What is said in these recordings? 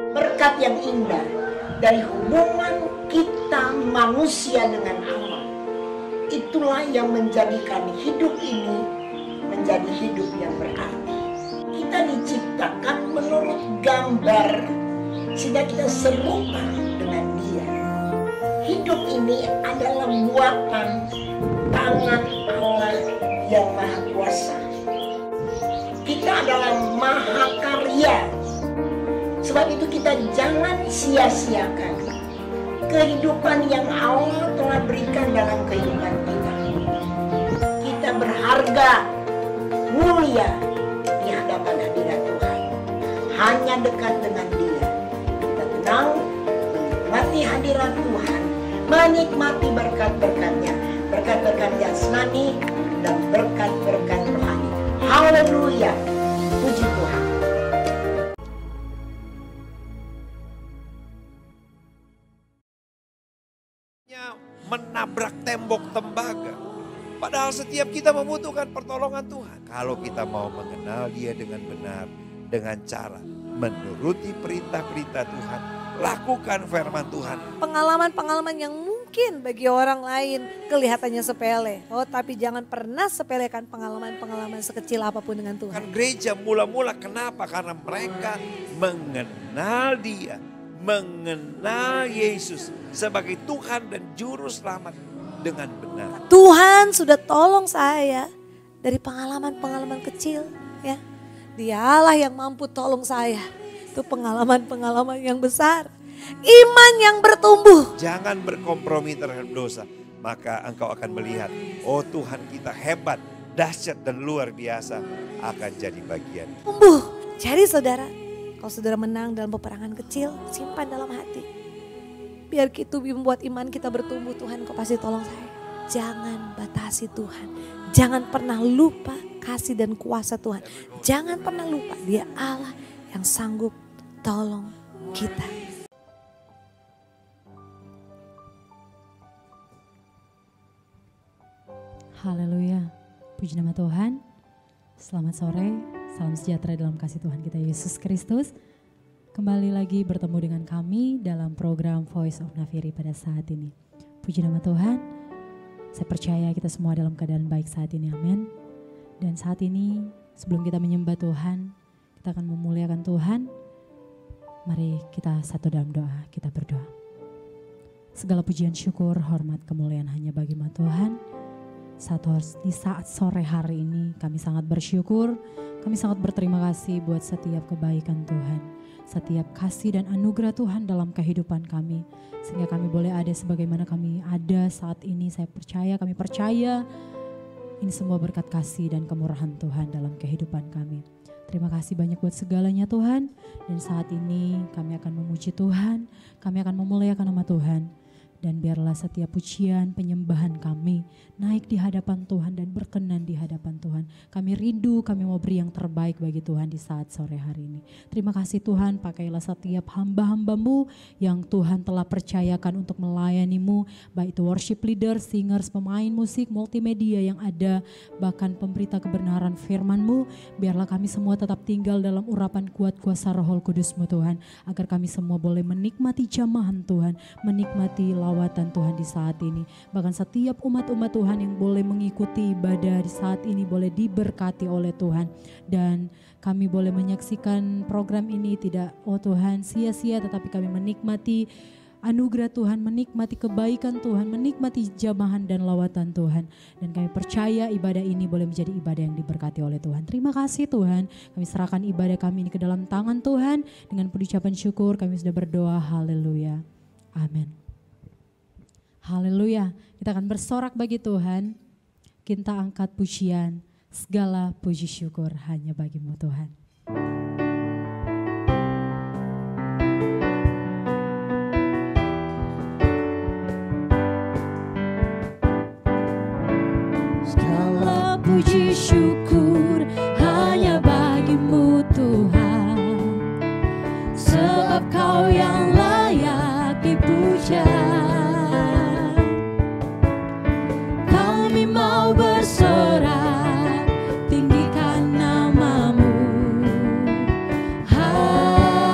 Berkat yang indah dari hubungan kita manusia dengan Allah. Itulah yang menjadikan hidup ini menjadi hidup yang berarti. Kita diciptakan menurut gambar sehingga kita serupa dengan Dia. Hidup ini adalah buatan tangan Allah yang Maha Kuasa. Kita adalah mahakarya. Sebab itu kita jangan sia-siakan kehidupan yang Allah telah berikan dalam kehidupan kita. Kita berharga, mulia di hadapan hadirat Tuhan. Hanya dekat dengan Dia. Kita tenang, menikmati hadirat Tuhan, menikmati berkat-berkatnya, berkat-berkat jasmani dan berkat-berkat rohani. Haleluya, puji Tuhan. Menabrak tembok tembaga. Padahal setiap kita membutuhkan pertolongan Tuhan. Kalau kita mau mengenal Dia dengan benar, dengan cara menuruti perintah-perintah Tuhan, lakukan firman Tuhan. Pengalaman-pengalaman yang mungkin bagi orang lain kelihatannya sepele. Oh, tapi jangan pernah sepelekan pengalaman-pengalaman sekecil apapun dengan Tuhan. Kan gereja mula-mula kenapa? Karena mereka mengenal Dia. Mengenal Yesus sebagai Tuhan dan Juru Selamat dengan benar. Tuhan sudah tolong saya dari pengalaman-pengalaman kecil, ya. Dialah yang mampu tolong saya. Itu pengalaman-pengalaman yang besar. Iman yang bertumbuh. Jangan berkompromi terhadap dosa. Maka engkau akan melihat, oh Tuhan kita hebat, dahsyat dan luar biasa akan jadi bagian. Tumbuh. Jadi saudara, kalau saudara menang dalam peperangan kecil, simpan dalam hati. Biar itu membuat iman kita bertumbuh. Tuhan, kau pasti tolong saya. Jangan batasi Tuhan. Jangan pernah lupa kasih dan kuasa Tuhan. Jangan pernah lupa Dia Allah yang sanggup tolong kita. Haleluya, puji nama Tuhan. Selamat sore, salam sejahtera dalam kasih Tuhan kita Yesus Kristus. Kembali lagi bertemu dengan kami dalam program Voice of Nafiri pada saat ini. Puji nama Tuhan, saya percaya kita semua dalam keadaan baik saat ini, amin. Dan saat ini sebelum kita menyembah Tuhan, kita akan memuliakan Tuhan. Mari kita satu dalam doa, kita berdoa. Segala pujian syukur, hormat, kemuliaan hanya bagi Tuhan. Di saat sore hari ini kami sangat bersyukur, kami sangat berterima kasih buat setiap kebaikan Tuhan, setiap kasih dan anugerah Tuhan dalam kehidupan kami. Sehingga kami boleh ada sebagaimana kami ada saat ini. Kami percaya ini semua berkat kasih dan kemurahan Tuhan dalam kehidupan kami. Terima kasih banyak buat segalanya Tuhan. Dan saat ini kami akan memuji Tuhan, kami akan memuliakan nama Tuhan. Dan biarlah setiap pujian, penyembahan kami naik di hadapan Tuhan dan berkenan di hadapan Tuhan. Kami rindu, kami mau beri yang terbaik bagi Tuhan di saat sore hari ini. Terima kasih Tuhan, pakailah setiap hamba-hamba-Mu yang Tuhan telah percayakan untuk melayani-Mu. Baik itu worship leader, singers, pemain musik, multimedia yang ada, bahkan pemberita kebenaran firman-Mu. Biarlah kami semua tetap tinggal dalam urapan kuat kuasa Roh Kudus-Mu Tuhan. Agar kami semua boleh menikmati jamahan Tuhan, menikmati lawatan Tuhan di saat ini. Bahkan setiap umat-umat Tuhan yang boleh mengikuti ibadah di saat ini boleh diberkati oleh Tuhan. Dan kami boleh menyaksikan program ini tidak, oh Tuhan, sia-sia, tetapi kami menikmati anugerah Tuhan, menikmati kebaikan Tuhan, menikmati jamahan dan lawatan Tuhan. Dan kami percaya ibadah ini boleh menjadi ibadah yang diberkati oleh Tuhan. Terima kasih Tuhan, kami serahkan ibadah kami ini ke dalam tangan Tuhan. Dengan ucapan syukur kami sudah berdoa, haleluya, amin. Haleluya, kita akan bersorak bagi Tuhan. Kita angkat pujian, segala puji syukur hanya bagi-Mu Tuhan. Segala puji syukur hanya bagi-Mu Tuhan. Sebab Kau yang layak dipuja. Mau bersorak, tinggikan nama-Mu. Haleluya.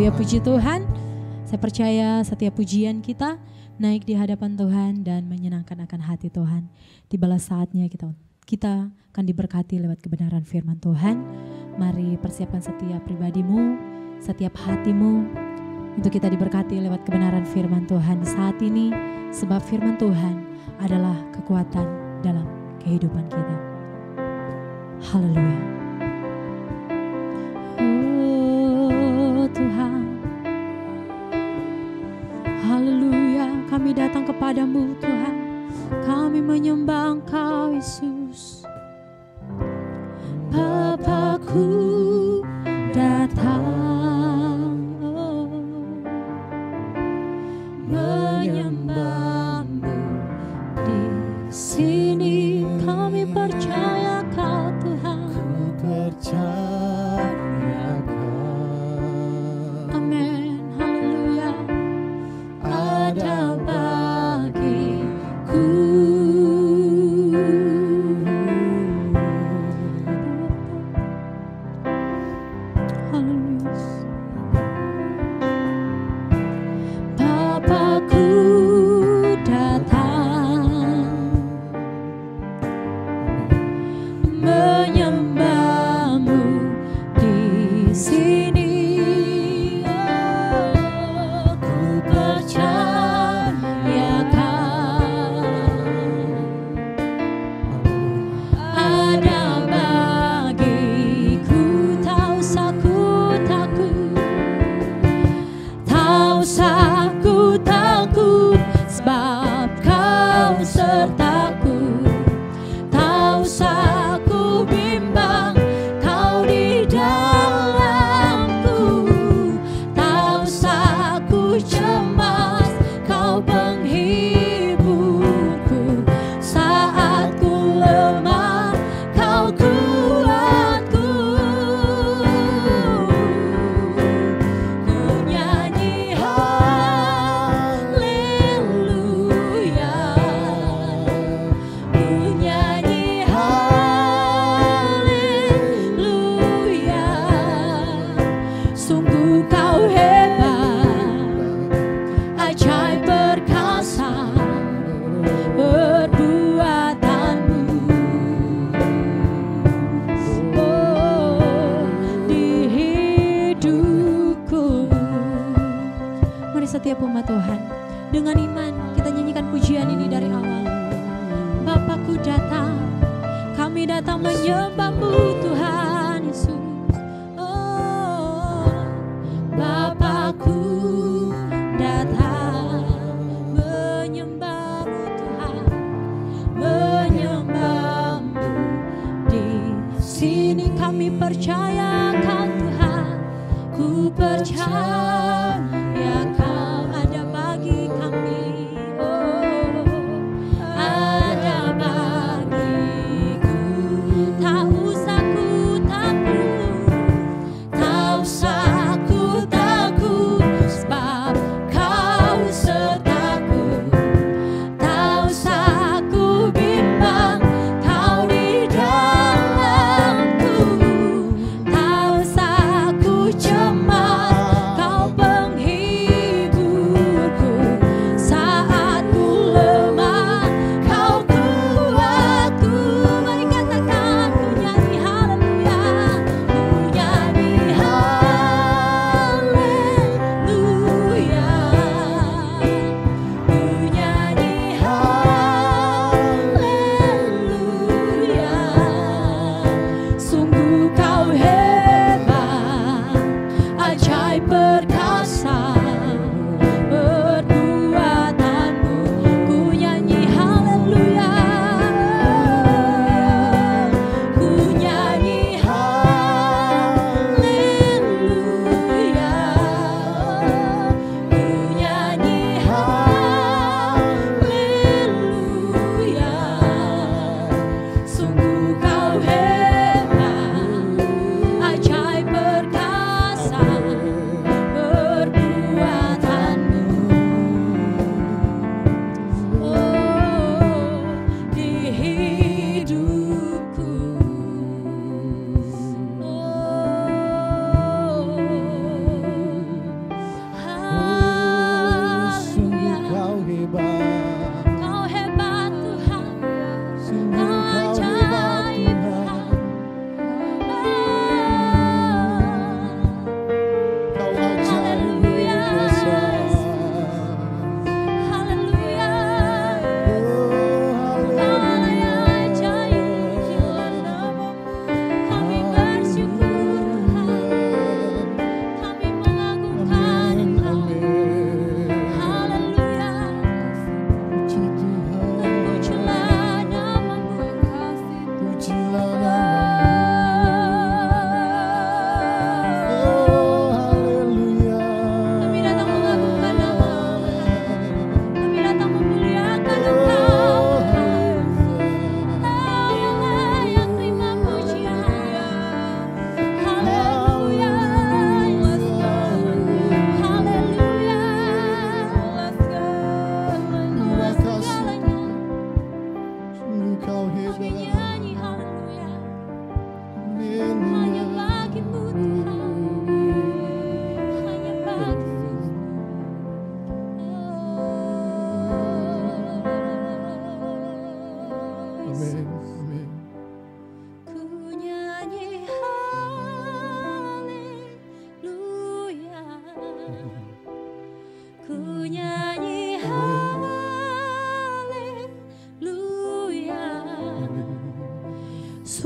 Haleluya, puji Tuhan. Saya percaya setiap pujian kita naik di hadapan Tuhan dan menyenangkan akan hati Tuhan. Tibalah saatnya kita akan diberkati lewat kebenaran firman Tuhan. Mari persiapkan setiap pribadimu, setiap hatimu untuk kita diberkati lewat kebenaran firman Tuhan di saat ini. Sebab firman Tuhan adalah kekuatan dalam kehidupan kita. Haleluya. Oh Tuhan, haleluya, kami datang kepadamu Tuhan. Kami menyembah Engkau Yesus. Bapakku datang, menyembahmu di sini. Kami percaya Kau Tuhan. Ku percaya Kau. Amin, haleluya. Ada bagiku. Haleluya. Bapakku datang, menyembahmu di sini. Oh, ku percaya Kau. Ada bagiku, tak usah ku takut, tak usah ku takut, sebab Kau sertaku. Tak usah ku bimbang, Kau di dalamku. Tak usah ku cemas, Kau penghiburku. Saat ku lemah, Kau kuatku. Ku nyanyi haleluya, ku nyanyi haleluya. Sungguh Kau hebat, ajaib perkasa perbuatanmu. Oh, di hidupku. Mari setiap umat Tuhan, dengan iman kita nyanyikan pujian ini dari awal. Bapakku datang, kami datang menyembahmu Tuhan Yesus. Oh, Bapakku datang, menyembahmu Tuhan, menyembahmu di sini. Kami percaya Kau Tuhan, ku percaya Kau ada bagi kami. Oh, ada bagiku. Tak usah ku takut, tak usah ku takut, sebab Kau sertaku. Tak usah ku bimbang, Kau di dalamku. Tak usah ku cemas, Kau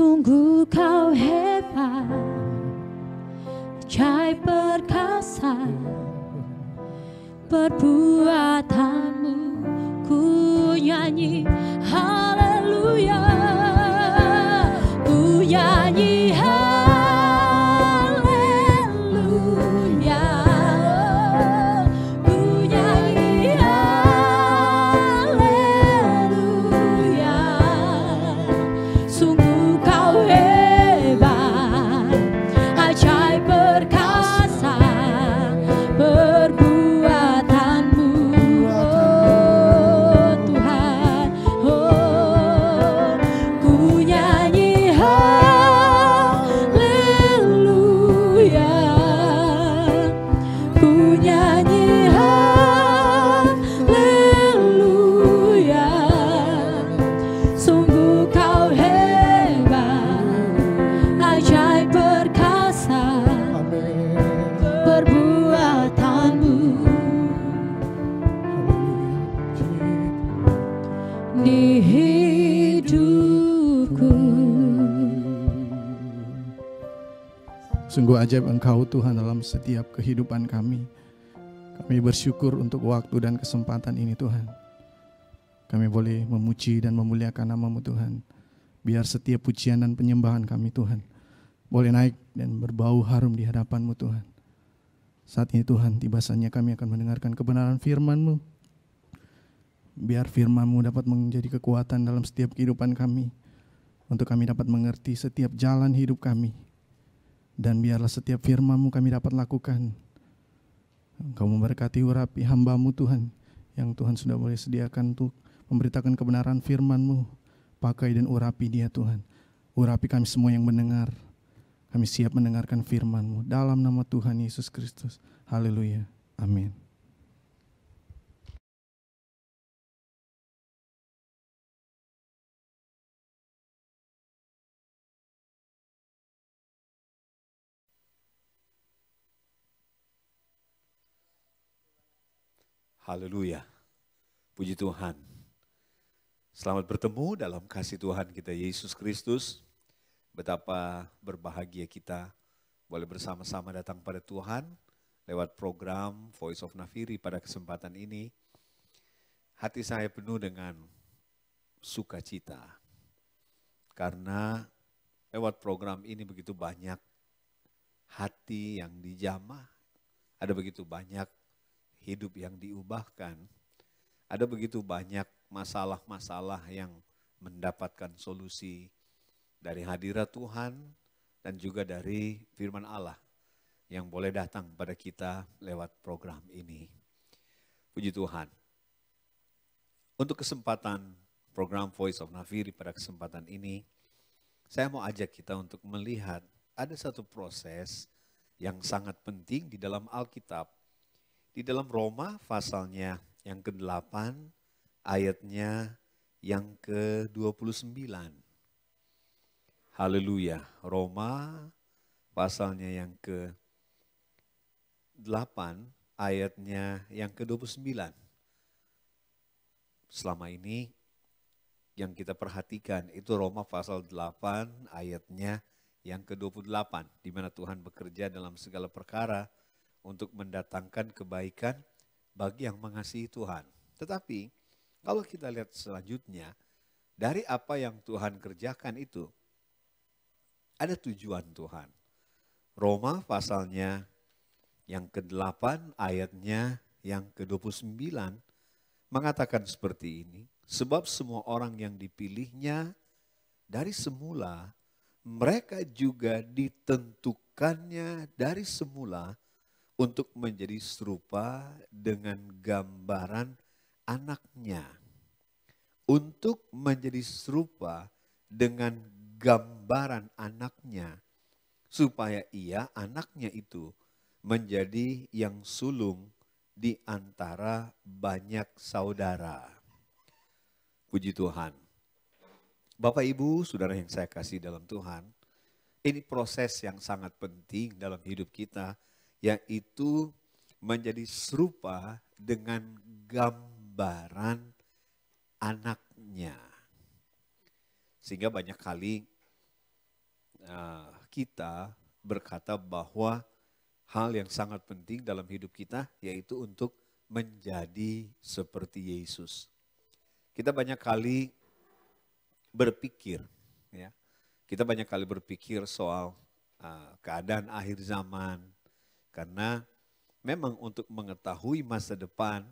Sungguh kau hebat, ajaib perkasa, perbuatanmu ku nyanyi haleluya, ku nyanyi haleluya, ku nyanyi haleluya. Sungguh kau hebat, ajaib perkasa, perbuatanmu oh Tuhan, oh ku nyanyi haleluya, ku nyanyi haleluya. Sungguh kau hebat, ajaib perkasa, perbuatanmu di hidupku. Sungguh ajaib Engkau Tuhan dalam setiap kehidupan kami. Kami bersyukur untuk waktu dan kesempatan ini Tuhan. Kami boleh memuji dan memuliakan nama-Mu Tuhan. Biar setiap pujian dan penyembahan kami Tuhan boleh naik dan berbau harum di hadapan-Mu Tuhan. Saat ini Tuhan, tiba saatnya kami akan mendengarkan kebenaran firman-Mu. Biar firman-Mu dapat menjadi kekuatan dalam setiap kehidupan kami. Untuk kami dapat mengerti setiap jalan hidup kami. Dan biarlah setiap firman-Mu kami dapat lakukan. Engkau memberkati urapi hamba-Mu Tuhan. Yang Tuhan sudah boleh sediakan untuk memberitakan kebenaran firman-Mu. Pakai dan urapi dia Tuhan. Urapi kami semua yang mendengar. Kami siap mendengarkan firman-Mu dalam nama Tuhan Yesus Kristus. Haleluya. Amin. Haleluya. Puji Tuhan. Selamat bertemu dalam kasih Tuhan kita Yesus Kristus. Betapa berbahagia kita boleh bersama-sama datang pada Tuhan lewat program Voice of Nafiri pada kesempatan ini. Hati saya penuh dengan sukacita. Karena lewat program ini begitu banyak hati yang dijamah. Ada begitu banyak hidup yang diubahkan. Ada begitu banyak masalah-masalah yang mendapatkan solusi dari hadirat Tuhan dan juga dari firman Allah yang boleh datang pada kita lewat program ini. Puji Tuhan. Untuk kesempatan program Voice of Nafiri pada kesempatan ini, saya mau ajak kita untuk melihat ada satu proses yang sangat penting di dalam Alkitab. Di dalam Roma pasalnya yang ke-8 ayatnya yang ke-29. Haleluya. Roma pasalnya yang ke-8 ayatnya yang ke-29. Selama ini yang kita perhatikan itu Roma pasal 8 ayatnya yang ke-28. Di mana Tuhan bekerja dalam segala perkara untuk mendatangkan kebaikan bagi yang mengasihi Tuhan. Tetapi kalau kita lihat selanjutnya, dari apa yang Tuhan kerjakan itu, ada tujuan Tuhan. Roma pasalnya yang ke-8 ayatnya yang ke-29 mengatakan seperti ini. Sebab semua orang yang dipilihnya dari semula, mereka juga ditentukannya dari semula untuk menjadi serupa dengan gambaran anaknya. Untuk menjadi serupa dengan gambaran anaknya. Supaya ia, anaknya itu, menjadi yang sulung di antara banyak saudara. Puji Tuhan. Bapak Ibu, saudara yang saya kasih dalam Tuhan, ini proses yang sangat penting dalam hidup kita, yaitu menjadi serupa dengan gambaran anaknya. Sehingga banyak kali kita berkata bahwa hal yang sangat penting dalam hidup kita yaitu untuk menjadi seperti Yesus. Kita banyak kali berpikir, ya, kita banyak kali berpikir soal keadaan akhir zaman, karena memang untuk mengetahui masa depan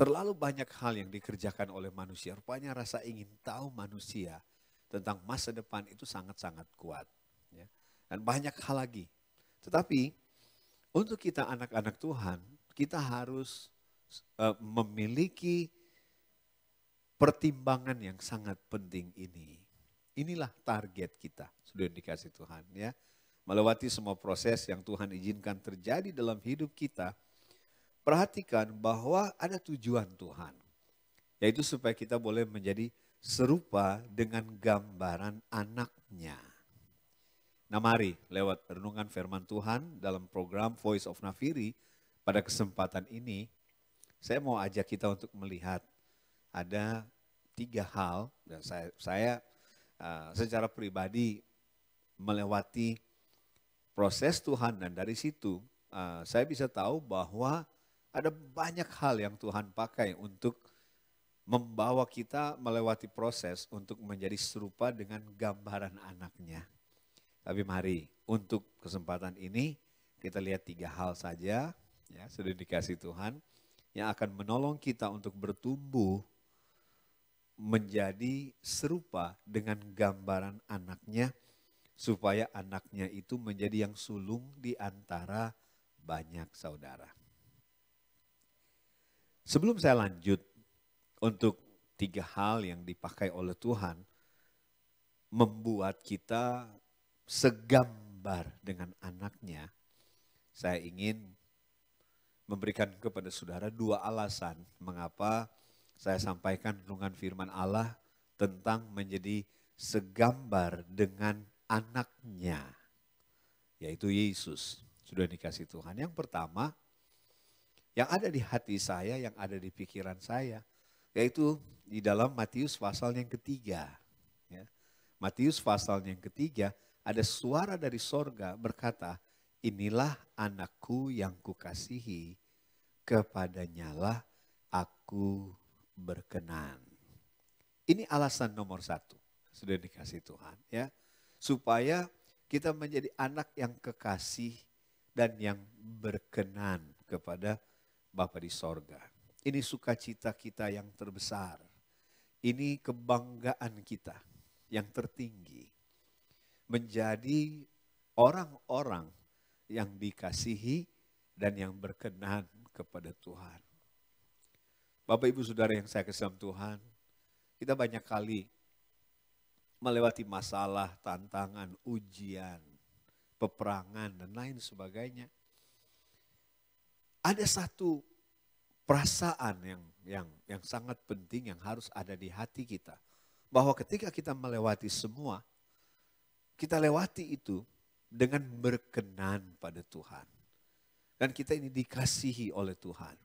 terlalu banyak hal yang dikerjakan oleh manusia. Rupanya rasa ingin tahu manusia tentang masa depan itu sangat-sangat kuat. Ya. Dan banyak hal lagi. Tetapi untuk kita anak-anak Tuhan, kita harus memiliki pertimbangan yang sangat penting ini. Inilah target kita, sudah dikasih Tuhan. Ya. Melewati semua proses yang Tuhan izinkan terjadi dalam hidup kita, perhatikan bahwa ada tujuan Tuhan. Yaitu supaya kita boleh menjadi serupa dengan gambaran anaknya. Nah mari lewat renungan firman Tuhan dalam program Voice of Nafiri pada kesempatan ini, saya mau ajak kita untuk melihat ada 3 hal dan saya secara pribadi melewati proses Tuhan dan dari situ saya bisa tahu bahwa ada banyak hal yang Tuhan pakai untuk membawa kita melewati proses untuk menjadi serupa dengan gambaran anaknya. Tapi mari untuk kesempatan ini kita lihat 3 hal saja, ya, sudah dikasih Tuhan, yang akan menolong kita untuk bertumbuh menjadi serupa dengan gambaran anaknya, supaya anaknya itu menjadi yang sulung di antara banyak saudara. Sebelum saya lanjut untuk 3 hal yang dipakai oleh Tuhan membuat kita segambar dengan anaknya, saya ingin memberikan kepada saudara 2 alasan mengapa saya sampaikan renungan firman Allah tentang menjadi segambar dengan anaknya, yaitu Yesus. Sudah dikasih Tuhan. Yang pertama, yang ada di hati saya, yang ada di pikiran saya, yaitu di dalam Matius pasal yang ketiga. Ya. Matius pasal yang ketiga, ada suara dari sorga berkata, inilah anakku yang kukasihi, kepadanyalah aku berkenan. Ini alasan nomor 1, sudah dikasih Tuhan. Ya, supaya kita menjadi anak yang kekasih dan yang berkenan kepada Bapa di sorga. Ini sukacita kita yang terbesar. Ini kebanggaan kita yang tertinggi. Menjadi orang-orang yang dikasihi dan yang berkenan kepada Tuhan. Bapak Ibu Saudara yang saya kasihi Tuhan, kita banyak kali melewati masalah, tantangan, ujian, peperangan dan lain sebagainya. Ada satu perasaan yang sangat penting yang harus ada di hati kita. Bahwa ketika kita melewati semua, kita lewati itu dengan berkenan pada Tuhan. Dan kita ini dikasihi oleh Tuhan.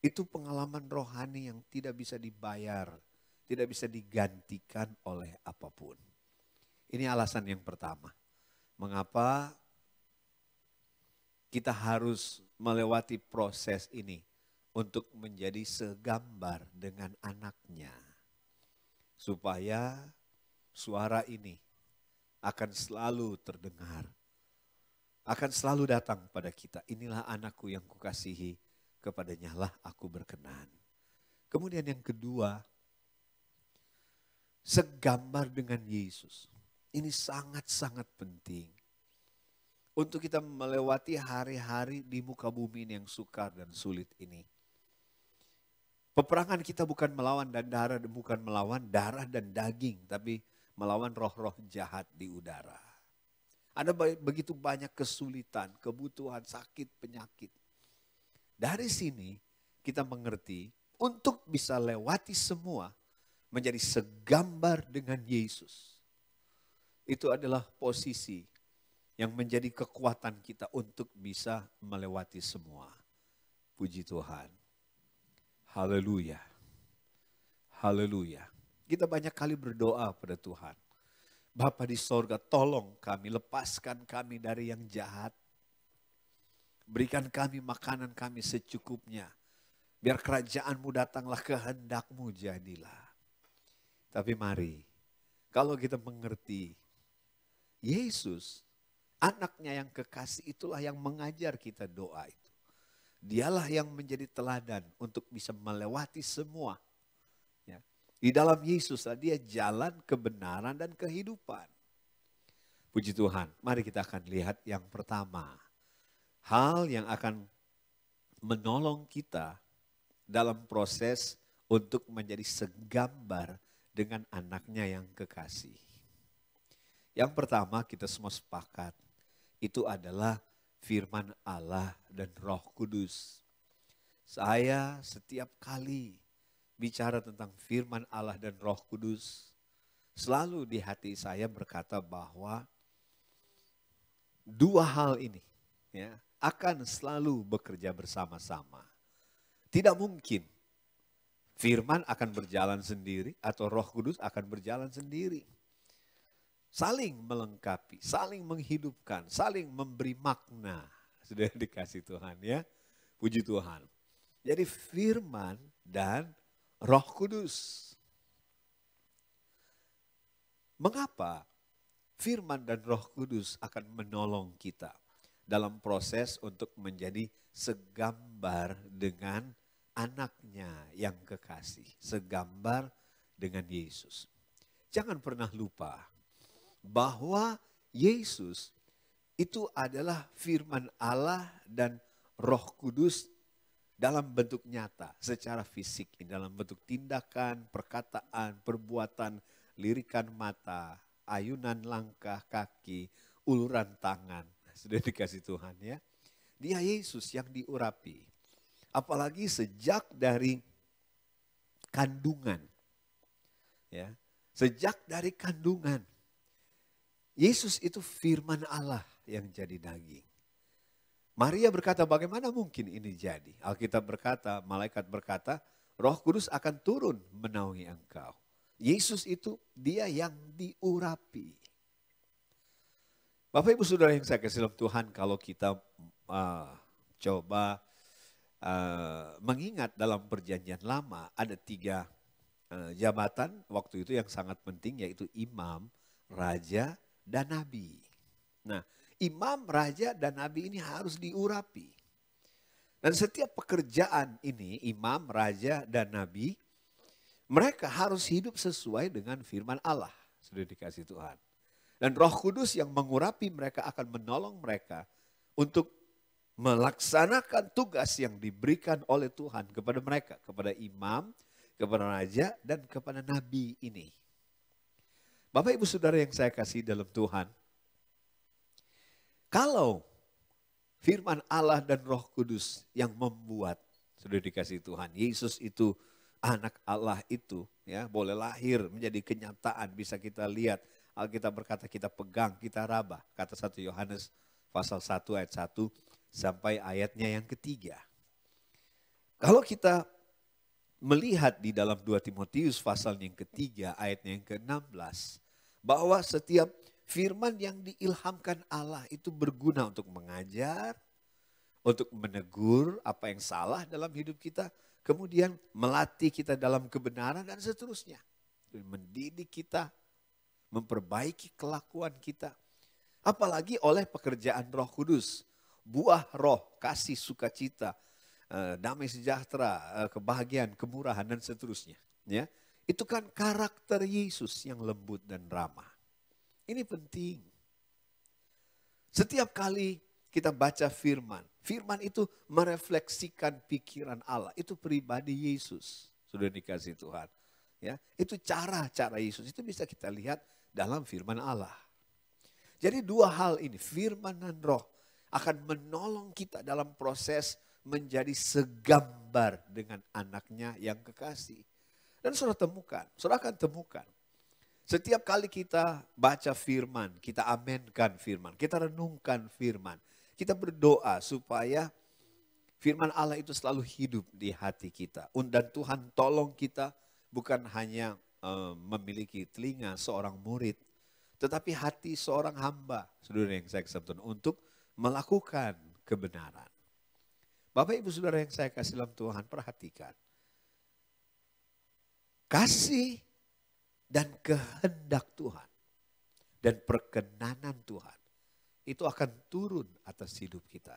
Itu pengalaman rohani yang tidak bisa dibayar, tidak bisa digantikan oleh apapun. Ini alasan yang pertama. Mengapa kita harus melewati proses ini untuk menjadi segambar dengan anaknya. Supaya suara ini akan selalu terdengar. Akan selalu datang pada kita. Inilah anakku yang kukasihi, kepadanya lah aku berkenan. Kemudian yang kedua, segambar dengan Yesus. Ini sangat-sangat penting. Untuk kita melewati hari-hari di muka bumi ini yang sukar dan sulit ini. Peperangan kita bukan melawan darah dan daging, tapi melawan roh-roh jahat di udara. Ada begitu banyak kesulitan, kebutuhan, sakit, penyakit. Dari sini kita mengerti untuk bisa lewati semua menjadi segambar dengan Yesus. Itu adalah posisi yang menjadi kekuatan kita untuk bisa melewati semua. Puji Tuhan. Haleluya. Haleluya. Kita banyak kali berdoa pada Tuhan. Bapa di sorga, tolong kami, lepaskan kami dari yang jahat. Berikan kami makanan kami secukupnya. Biar kerajaan-Mu datanglah, kehendak-Mu jadilah. Tapi mari, kalau kita mengerti, Yesus, anaknya yang kekasih, itulah yang mengajar kita doa itu. Dialah yang menjadi teladan untuk bisa melewati semua. Ya. Di dalam Yesus dia jalan kebenaran dan kehidupan. Puji Tuhan, mari kita akan lihat yang pertama. Hal yang akan menolong kita dalam proses untuk menjadi segambar dengan anaknya yang kekasih. Yang pertama kita semua sepakat, itu adalah firman Allah dan Roh Kudus. Saya setiap kali bicara tentang firman Allah dan Roh Kudus, selalu di hati saya berkata bahwa dua hal ini ya, akan selalu bekerja bersama-sama. Tidak mungkin firman akan berjalan sendiri atau Roh Kudus akan berjalan sendiri. Saling melengkapi, saling menghidupkan, saling memberi makna. Sudah dikasih Tuhan ya. Puji Tuhan. Jadi firman dan Roh Kudus. Mengapa firman dan Roh Kudus akan menolong kita dalam proses untuk menjadi segambar dengan anaknya yang kekasih. Segambar dengan Yesus. Jangan pernah lupa bahwa Yesus itu adalah firman Allah dan Roh Kudus dalam bentuk nyata, secara fisik, dalam bentuk tindakan, perkataan, perbuatan, lirikan mata, ayunan langkah kaki, uluran tangan. Sudah dikasih Tuhan ya. Dia Yesus yang diurapi. Apalagi sejak dari kandungan. Ya, sejak dari kandungan. Yesus itu firman Allah yang jadi daging. Maria berkata, bagaimana mungkin ini jadi? Alkitab berkata, malaikat berkata, Roh Kudus akan turun menaungi engkau. Yesus itu dia yang diurapi. Bapak Ibu Saudara yang saya kasih dalam Tuhan, kalau kita coba mengingat dalam perjanjian lama, ada 3 jabatan waktu itu yang sangat penting, yaitu imam, raja, dan nabi. Nah, imam, raja, dan nabi ini harus diurapi. Dan setiap pekerjaan ini, imam, raja, dan nabi, mereka harus hidup sesuai dengan firman Allah. Sudah dikasih Tuhan. Dan Roh Kudus yang mengurapi mereka akan menolong mereka untuk melaksanakan tugas yang diberikan oleh Tuhan kepada mereka. Kepada imam, kepada raja, dan kepada nabi ini. Bapak Ibu Saudara yang saya kasih dalam Tuhan, kalau firman Allah dan Roh Kudus yang membuat, sudah dikasih Tuhan, Yesus itu anak Allah itu ya boleh lahir menjadi kenyataan, bisa kita lihat. Alkitab berkata kita pegang, kita raba. Kata 1 Yohanes pasal 1 ayat 1 sampai ayatnya yang ketiga. Kalau kita melihat di dalam 2 Timotius pasal yang ketiga ayatnya yang ke-16. Bahwa setiap firman yang diilhamkan Allah itu berguna untuk mengajar, untuk menegur apa yang salah dalam hidup kita. Kemudian melatih kita dalam kebenaran dan seterusnya. Mendidik kita, memperbaiki kelakuan kita. Apalagi oleh pekerjaan Roh Kudus. Buah roh, kasih, sukacita, damai sejahtera, kebahagiaan, kemurahan dan seterusnya. Ya. Itu kan karakter Yesus yang lembut dan ramah. Ini penting. Setiap kali kita baca firman, firman itu merefleksikan pikiran Allah. Itu pribadi Yesus. Sudah dikasih Tuhan. Ya, itu cara-cara Yesus. Itu bisa kita lihat dalam firman Allah. Jadi 2 hal ini, firman dan roh, akan menolong kita dalam proses menjadi segambar dengan anaknya yang kekasih. Dan saudara temukan, saudara akan temukan. Setiap kali kita baca firman, kita amenkan firman, kita renungkan firman. Kita berdoa supaya firman Allah itu selalu hidup di hati kita. Dan Tuhan tolong kita bukan hanya memiliki telinga seorang murid, tetapi hati seorang hamba, saudara yang saya kasih Tuhan, untuk melakukan kebenaran. Bapak Ibu Saudara yang saya kasih dalam Tuhan, perhatikan. Kasih dan kehendak Tuhan dan perkenanan Tuhan itu akan turun atas hidup kita.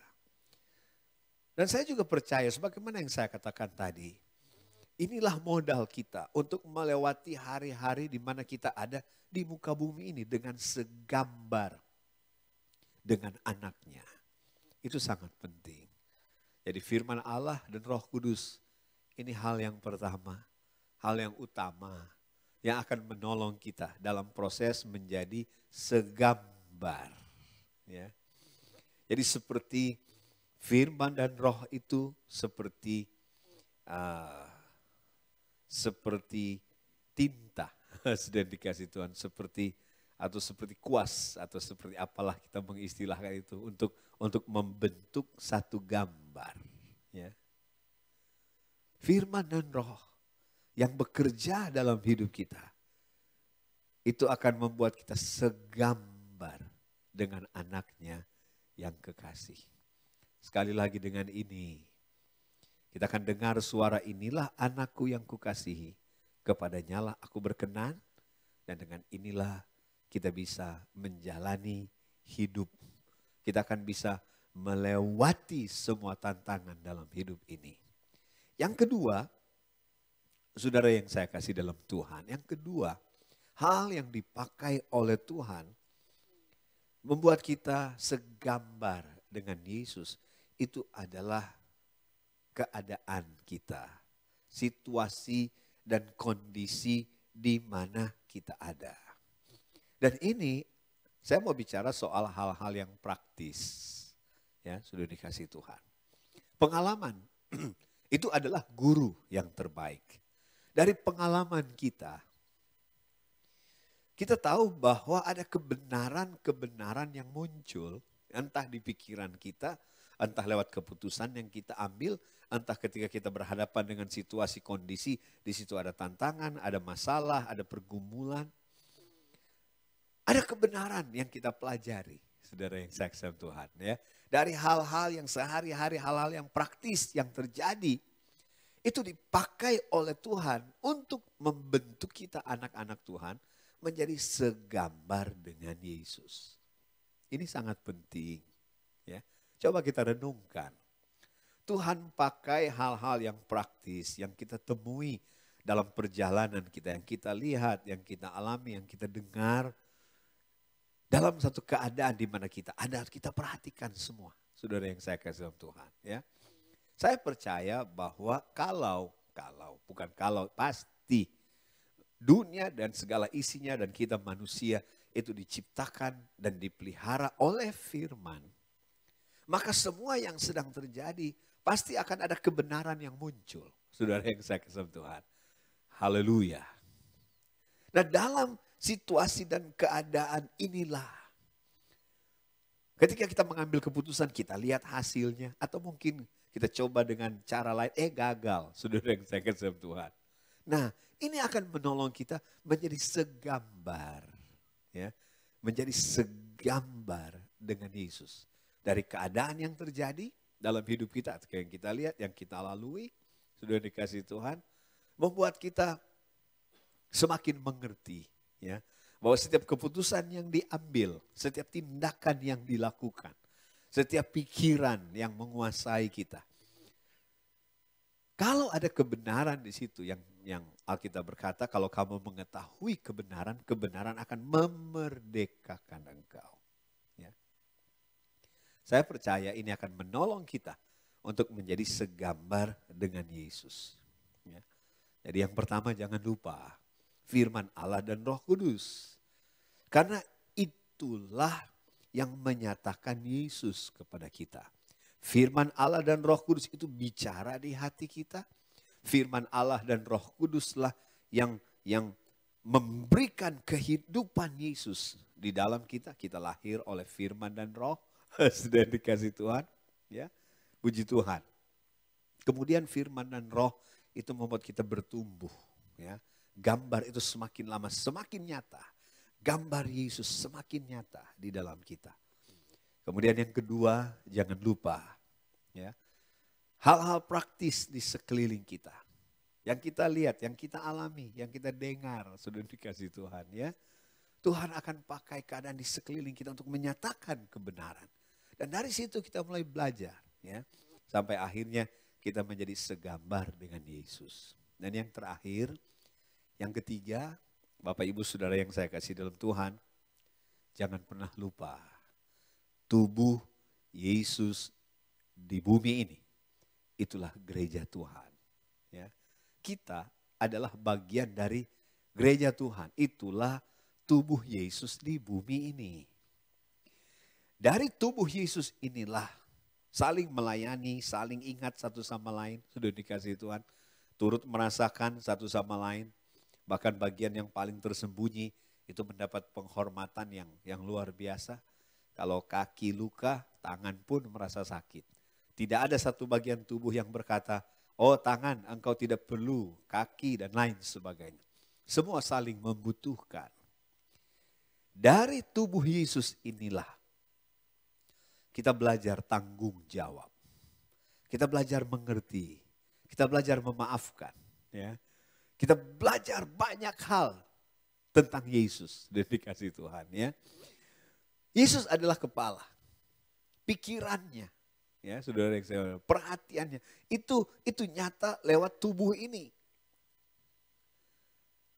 Dan saya juga percaya sebagaimana yang saya katakan tadi, inilah modal kita untuk melewati hari-hari di mana kita ada di muka bumi ini dengan segambar dengan anaknya. Itu sangat penting. Jadi firman Allah dan Roh Kudus ini hal yang pertama, hal yang utama yang akan menolong kita dalam proses menjadi segambar. Ya. Jadi seperti firman dan roh itu seperti tinta sudah dikasih Tuhan, seperti kuas atau seperti apalah kita mengistilahkan itu untuk membentuk satu gambar. Ya. Firman dan roh yang bekerja dalam hidup kita itu akan membuat kita segambar dengan anaknya yang kekasih. Sekali lagi dengan ini, kita akan dengar suara, inilah anakku yang kukasihi, kepadanya lah aku berkenan, dan dengan inilah kita bisa menjalani hidup. Kita akan bisa melewati semua tantangan dalam hidup ini. Yang kedua, saudara yang saya kasih dalam Tuhan, yang kedua, hal yang dipakai oleh Tuhan membuat kita segambar dengan Yesus, itu adalah keadaan kita, situasi dan kondisi di mana kita ada. Dan ini saya mau bicara soal hal-hal yang praktis, ya, sudah dikasih Tuhan. Pengalaman itu adalah guru yang terbaik. Dari pengalaman kita tahu bahwa ada kebenaran-kebenaran yang muncul, entah di pikiran kita, entah lewat keputusan yang kita ambil, entah ketika kita berhadapan dengan situasi kondisi, di situ ada tantangan, ada masalah, ada pergumulan. Ada kebenaran yang kita pelajari, saudara yang saya kasih Tuhan. Ya. Dari hal-hal yang sehari-hari, hal-hal yang praktis yang terjadi, itu dipakai oleh Tuhan untuk membentuk kita anak-anak Tuhan menjadi segambar dengan Yesus. Ini sangat penting. Ya. Coba kita renungkan. Tuhan pakai hal-hal yang praktis yang kita temui dalam perjalanan kita, yang kita lihat, yang kita alami, yang kita dengar. Dalam satu keadaan di mana kita ada, kita perhatikan semua. Saudara yang saya kasih dalam Tuhan. Ya. Saya percaya bahwa pasti dunia dan segala isinya dan kita manusia itu diciptakan dan dipelihara oleh firman. Maka semua yang sedang terjadi pasti akan ada kebenaran yang muncul. Saudara yang saya kasih Tuhan. Haleluya. Nah dalam situasi dan keadaan inilah, ketika kita mengambil keputusan, kita lihat hasilnya. Atau mungkin kita coba dengan cara lain, gagal. Saudara yang saya kasih Tuhan. Nah ini akan menolong kita menjadi segambar. Ya, menjadi segambar dengan Yesus. Dari keadaan yang terjadi dalam hidup kita, yang kita lihat, yang kita lalui, sudah dikasih Tuhan, membuat kita semakin mengerti. Ya, bahwa setiap keputusan yang diambil, setiap tindakan yang dilakukan, setiap pikiran yang menguasai kita. Kalau ada kebenaran di situ yang Alkitab berkata, kalau kamu mengetahui kebenaran, kebenaran akan memerdekakan engkau. Ya. Saya percaya ini akan menolong kita untuk menjadi segambar dengan Yesus. Ya. Jadi yang pertama jangan lupa firman Allah dan Roh Kudus. Karena itulah yang menyatakan Yesus kepada kita. Firman Allah dan Roh Kudus itu bicara di hati kita. Firman Allah dan Roh Kuduslah yang memberikan kehidupan Yesus di dalam kita. Kita lahir oleh firman dan roh. Sudah dikasih Tuhan. Ya, puji Tuhan. Kemudian firman dan roh itu membuat kita bertumbuh. Ya. Gambar itu semakin lama semakin nyata. gambar Yesus semakin nyata di dalam kita. Kemudian yang kedua, jangan lupa ya, hal-hal praktis di sekeliling kita. Yang kita lihat, yang kita alami, yang kita dengar, sudah dikasih Tuhan ya. Tuhan akan pakai keadaan di sekeliling kita untuk menyatakan kebenaran. Dan dari situ kita mulai belajar ya. Sampai akhirnya kita menjadi segambar dengan Yesus. Dan yang terakhir, yang ketiga, Bapak Ibu Saudara yang saya kasih dalam Tuhan, jangan pernah lupa tubuh Yesus di bumi ini. Itulah gereja Tuhan. Ya. Kita adalah bagian dari gereja Tuhan. Itulah tubuh Yesus di bumi ini. Dari tubuh Yesus inilah saling melayani, saling ingat satu sama lain. Sudah dikasih Tuhan. Turut merasakan satu sama lain. Bahkan bagian yang paling tersembunyi itu mendapat penghormatan yang luar biasa. Kalau kaki luka, tangan pun merasa sakit. Tidak ada satu bagian tubuh yang berkata, oh tangan engkau tidak perlu, kaki dan lain sebagainya. Semua saling membutuhkan. Dari tubuh Yesus inilah kita belajar tanggung jawab. Kita belajar mengerti. Kita belajar memaafkan. Ya. Kita belajar banyak hal tentang Yesus dan dikasih Tuhan. Ya. Yesus adalah kepala. Pikirannya, ya, saudara yang saya, perhatiannya itu nyata lewat tubuh ini.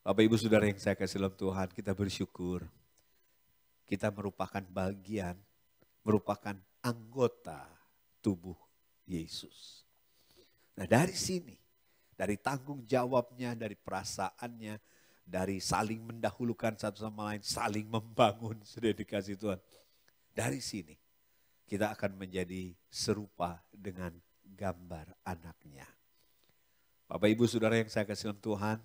Bapak Ibu Saudara yang saya kasih dalam Tuhan, kita bersyukur. Kita merupakan bagian, merupakan anggota tubuh Yesus. Nah dari sini, dari tanggung jawabnya, dari perasaannya, dari saling mendahulukan satu sama lain, saling membangun, sudah dikasih Tuhan. Dari sini kita akan menjadi serupa dengan gambar anaknya. Bapak Ibu Saudara yang saya kasih dalam Tuhan,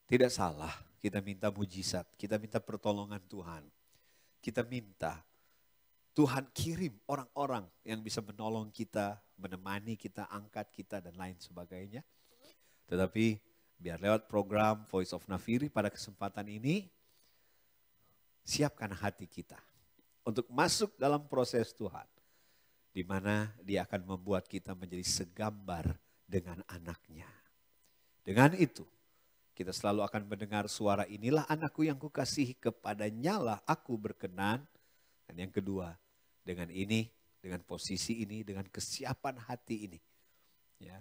tidak salah kita minta mujizat, kita minta pertolongan Tuhan. Kita minta Tuhan kirim orang-orang yang bisa menolong kita, menemani kita, angkat kita dan lain sebagainya. Tetapi biar lewat program Voice of Nafiri pada kesempatan ini, siapkan hati kita untuk masuk dalam proses Tuhan. Di mana Dia akan membuat kita menjadi segambar dengan anaknya. Dengan itu, kita selalu akan mendengar suara, inilah anakku yang kukasihi, kepadanya lah aku berkenan. Dan yang kedua, dengan ini, dengan posisi ini, dengan kesiapan hati ini. Ya,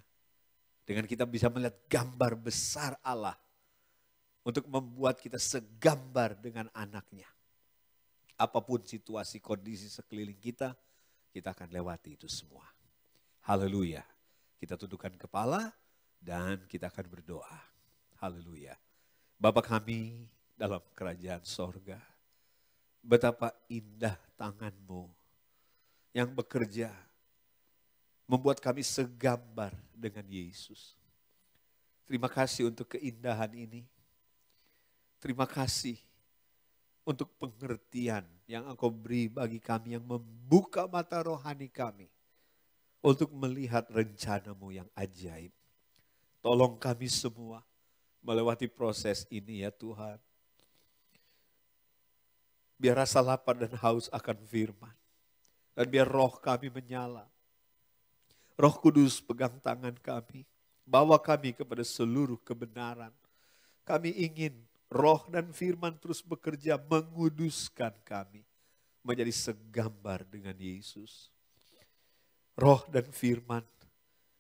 dengan kita bisa melihat gambar besar Allah untuk membuat kita segambar dengan anaknya. Apapun situasi, kondisi sekeliling kita akan lewati itu semua. Haleluya. Kita tundukkan kepala dan kita akan berdoa. Haleluya. Bapa kami dalam kerajaan sorga, betapa indah tangan-Mu yang bekerja, membuat kami segambar dengan Yesus. Terima kasih untuk keindahan ini. Terima kasih untuk pengertian yang Engkau beri bagi kami, yang membuka mata rohani kami untuk melihat rencana-Mu yang ajaib. Tolong kami semua melewati proses ini ya Tuhan. Biar rasa lapar dan haus akan firman. Dan biar roh kami menyala. Roh Kudus pegang tangan kami. Bawa kami kepada seluruh kebenaran. Kami ingin roh dan firman terus bekerja menguduskan kami. Menjadi segambar dengan Yesus. Roh dan firman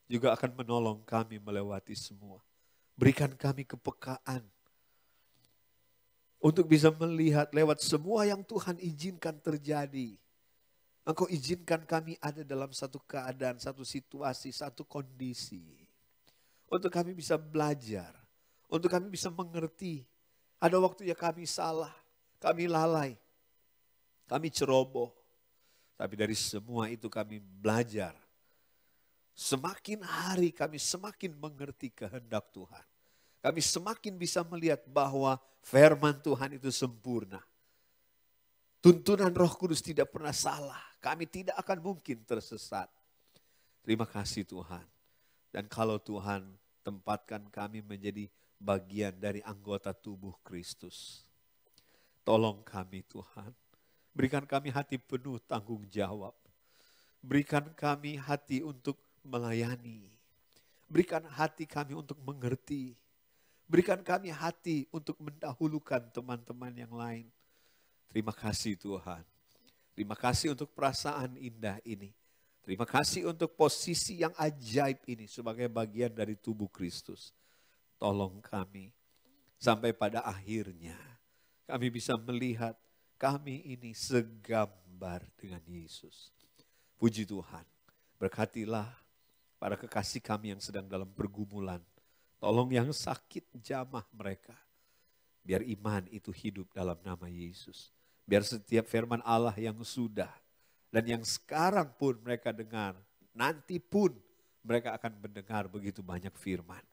juga akan menolong kami melewati semua. Berikan kami kepekaan untuk bisa melihat lewat semua yang Tuhan izinkan terjadi. Engkau izinkan kami ada dalam satu keadaan, satu situasi, satu kondisi. Untuk kami bisa belajar, untuk kami bisa mengerti. Ada waktunya kami salah, kami lalai, kami ceroboh. Tapi dari semua itu kami belajar. Semakin hari kami semakin mengerti kehendak Tuhan. Kami semakin bisa melihat bahwa firman Tuhan itu sempurna. Tuntunan Roh Kudus tidak pernah salah. Kami tidak akan mungkin tersesat. Terima kasih Tuhan. Dan kalau Tuhan tempatkan kami menjadi bagian dari anggota tubuh Kristus. Tolong kami Tuhan. Berikan kami hati penuh tanggung jawab. Berikan kami hati untuk melayani. Berikan hati kami untuk mengerti. Berikan kami hati untuk mendahulukan teman-teman yang lain. Terima kasih Tuhan. Terima kasih untuk perasaan indah ini. Terima kasih untuk posisi yang ajaib ini sebagai bagian dari tubuh Kristus. Tolong kami sampai pada akhirnya kami bisa melihat kami ini segambar dengan Yesus. Puji Tuhan, berkatilah para kekasih kami yang sedang dalam pergumulan. Tolong yang sakit jamah mereka. Biar iman itu hidup dalam nama Yesus. Biar setiap firman Allah yang sudah dan yang sekarang pun mereka dengar, nanti pun mereka akan mendengar begitu banyak firman.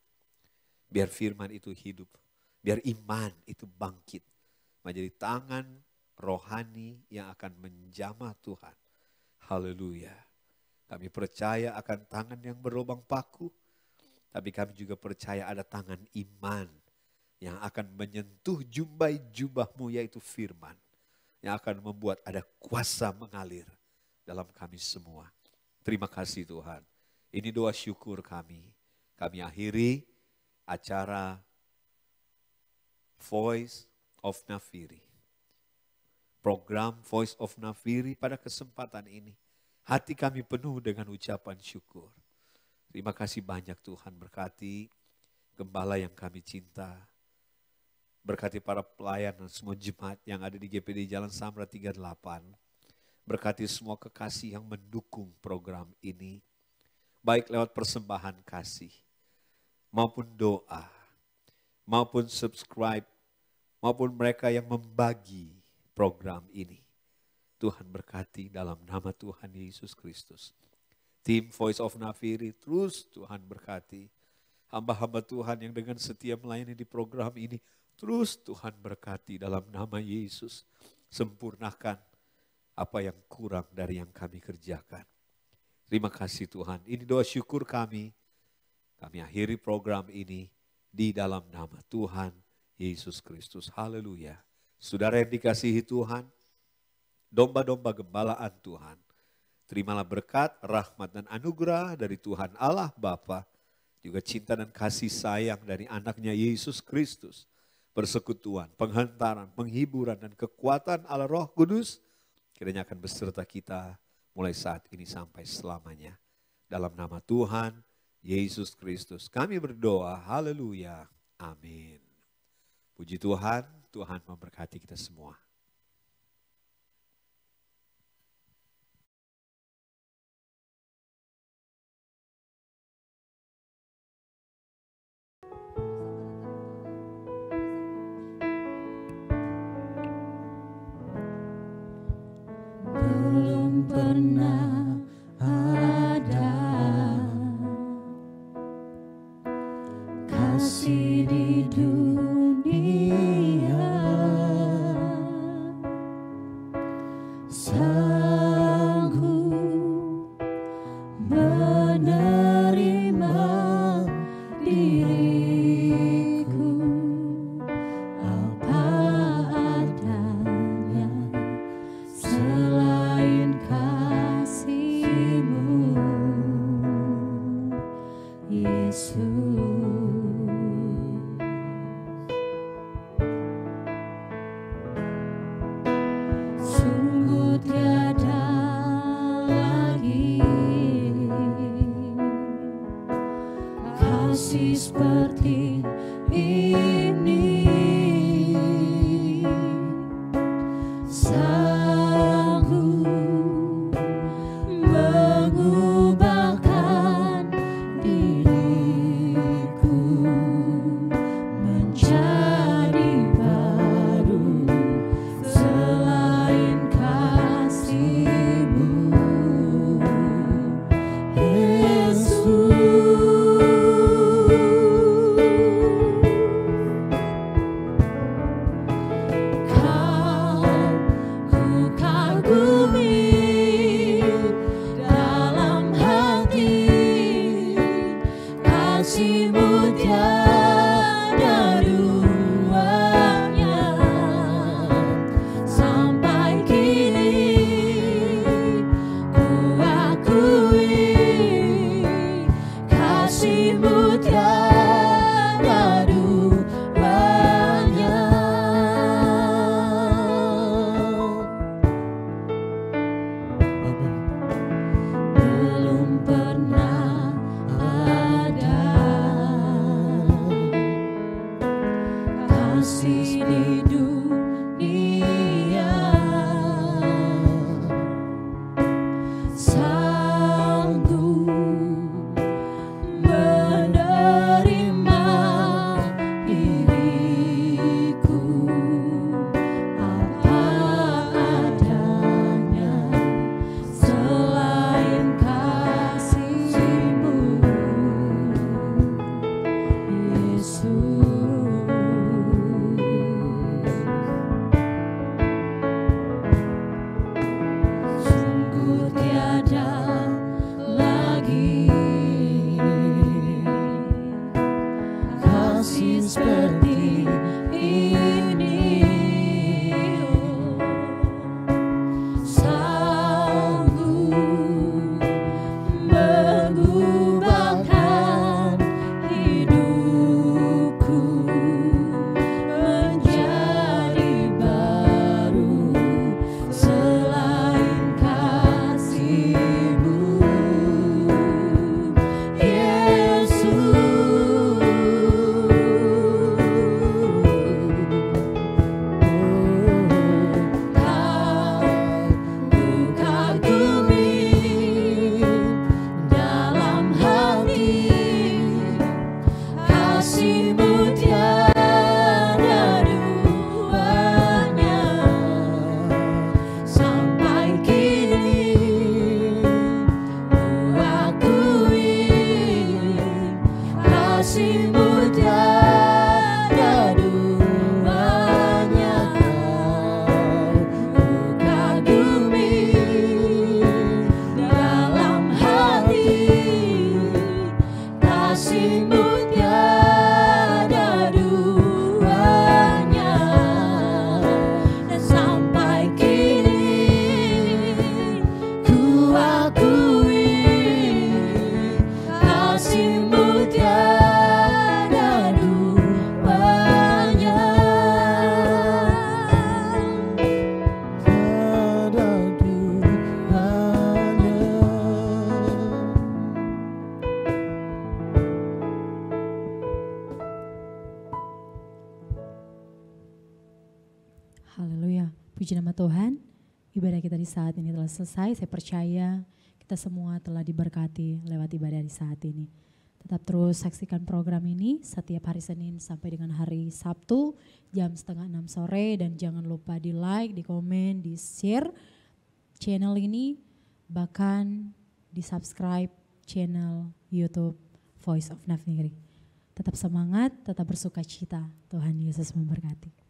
Biar firman itu hidup, biar iman itu bangkit. Menjadi tangan rohani yang akan menjamah Tuhan. Haleluya. Kami percaya akan tangan yang berlubang paku, tapi kami juga percaya ada tangan iman yang akan menyentuh jumbai jubahmu yaitu firman. Yang akan membuat ada kuasa mengalir dalam kami semua. Terima kasih Tuhan. Ini doa syukur kami. Kami akhiri acara Voice of Nafiri. Program Voice of Nafiri pada kesempatan ini. Hati kami penuh dengan ucapan syukur. Terima kasih banyak Tuhan, berkati gembala yang kami cinta. Berkati para pelayan dan semua jemaat yang ada di GPD Jalan Samra 38. Berkati semua kekasih yang mendukung program ini. Baik lewat persembahan kasih, maupun doa, maupun subscribe, maupun mereka yang membagi program ini. Tuhan berkati dalam nama Tuhan Yesus Kristus. Tim Voice of Nafiri terus Tuhan berkati. Hamba-hamba Tuhan yang dengan setia melayani di program ini, terus Tuhan berkati dalam nama Yesus. Sempurnakan apa yang kurang dari yang kami kerjakan. Terima kasih Tuhan. Ini doa syukur kami. Kami akhiri program ini di dalam nama Tuhan Yesus Kristus. Haleluya. Saudara yang dikasihi Tuhan, domba-domba gembalaan Tuhan, terimalah berkat, rahmat dan anugerah dari Tuhan Allah Bapa, juga cinta dan kasih sayang dari anaknya Yesus Kristus, persekutuan, penghantaran, penghiburan dan kekuatan Allah Roh Kudus, kiranya akan beserta kita mulai saat ini sampai selamanya. Dalam nama Tuhan Yesus Kristus kami berdoa, haleluya, amin. Puji Tuhan, Tuhan memberkati kita semua. Belum pernah ada kasih di dunia sanggup menerima diriku apa adanya. Selain kasih kasih di dunia, sanggup menerima diriku apa adanya, selain kasih-Mu, Yesus. Sungguh tiada lagi kasih seperti ini, sanggup mengubahkan hidupku menjadi baru, selain kasih-Mu, kasih-Mu tiada duanya. Ku kagumi dalam hati, kasih-Mu tiada duanya. Dan sampai kini ku akui kasih-Mu tiada duanya. Tiada duanya. Haleluya, puji nama Tuhan. Ibadah kita di saat ini telah selesai. Saya percaya kita semua telah diberkati lewat ibadah di saat ini. Tetap terus saksikan program ini setiap hari Senin sampai dengan hari Sabtu jam 5:30 sore. Dan jangan lupa di like, di komen, di share channel ini. Bahkan di subscribe channel YouTube Voice of Navnegri. Tetap semangat, tetap bersuka cita. Tuhan Yesus memberkati.